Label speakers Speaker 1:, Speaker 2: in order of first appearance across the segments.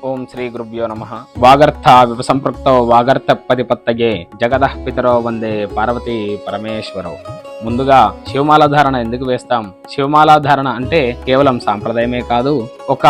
Speaker 1: ఓం శ్రీ గురుభ్యో నమః. వాగర్థ విపసంపృక్తో వాగర్థ పతిపత్తగే జగదః పితరో వందే పార్వతీ పరమేశ్వరో. ముందుగా శివమాల ధారణ ఎందుకు వేస్తాం? శివమాల ధారణ అంటే కేవలం సాంప్రదాయమే కాదు, ఒక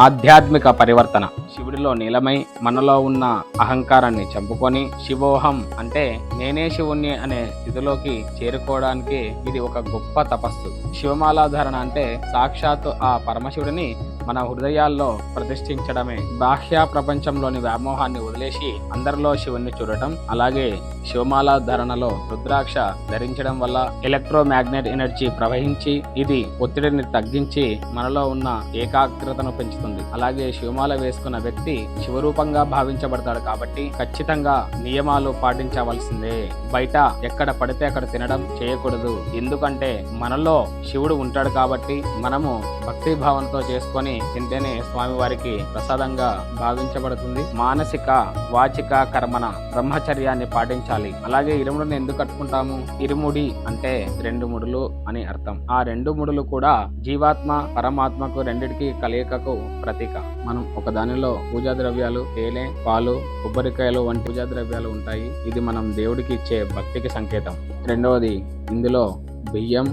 Speaker 1: ఆధ్యాత్మిక పరివర్తన. శివుడిలో నీలమై మనలో ఉన్న అహంకారాన్ని చంపుకొని శివోహం అంటే నేనే శివుణ్ణి అనే స్థితిలోకి చేరుకోవడానికి ఇది ఒక గొప్ప తపస్సు. శివమాలాధారణ అంటే సాక్షాత్తు ఆ పరమశివుడిని మన హృదయాల్లో ప్రతిష్ఠించడమే. బాహ్య ప్రపంచంలోని వ్యామోహాన్ని వదిలేసి అందరిలో శివుణ్ణి చూడటం. అలాగే శివమాల ధారణలో రుద్రాక్ష ధరించడం వల్ల ఎలక్ట్రోమాగ్నెట్ ఎనర్జీ ప్రవహించి ఇది ఒత్తిడిని తగ్గించి మనలో ఉన్న ఏకాగ్రతను పెంచుతుంది. అలాగే శివమాల వేసుకున్న వ్యక్తి శివరూపంగా భావించబడతాడు కాబట్టి ఖచ్చితంగా నియమాలు పాటించవలసిందే. బయట ఎక్కడ పడితే అక్కడ తినడం చేయకూడదు. ఎందుకంటే మనలో శివుడు ఉంటాడు కాబట్టి మనము భక్తి భావనతో చేసుకొని తింటేనే స్వామివారికి ప్రసాదంగా భావించబడుతుంది. మానసిక వాచిక కర్మన బ్రహ్మచర్యాన్ని పాటించాలి. అలాగే ఇరుముడిని ఎందుకు కట్టుకుంటాము? ఇరుముడి అంటే రెండు ముడులు అని అర్థం. ఆ రెండు ముడులు కూడా జీవాత్మ పరమాత్మకు రెండిటికి కలయికకు ప్రతీక. మనం ఒక దానిలో పూజా ద్రవ్యాలు తేనె, పాలు, కొబ్బరికాయలు వంటి పూజా ద్రవ్యాలు ఉంటాయి. ఇది మనం దేవుడికి ఇచ్చే భక్తికి సంకేతం. రెండవది, ఇందులో బియ్యం,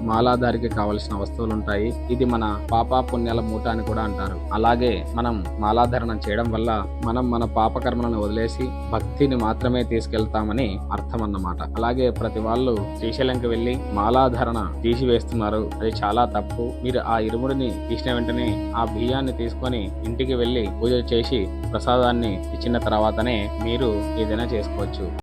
Speaker 1: మాలాధారికి కావలసిన వస్తువులు ఉంటాయి. ఇది మన పాప పుణ్యాల మూట అని కూడా అంటారు. అలాగే మనం మాలాధారణ చేయడం వల్ల మనం మన పాపకర్మలను వదిలేసి భక్తిని మాత్రమే తీసుకెళ్తామని అర్థం అన్నమాట. అలాగే ప్రతి వాళ్ళు శ్రీశైలంకి వెళ్లి మాలాధారణ తీసివేస్తున్నారు. అది చాలా తప్పు. మీరు ఆ ఇరుముడిని తీసిన వెంటనే ఆ బియ్యాన్ని తీసుకొని ఇంటికి వెళ్లి పూజ చేసి ప్రసాదాన్ని ఇచ్చిన తర్వాతనే మీరు ఏదైనా చేసుకోవచ్చు.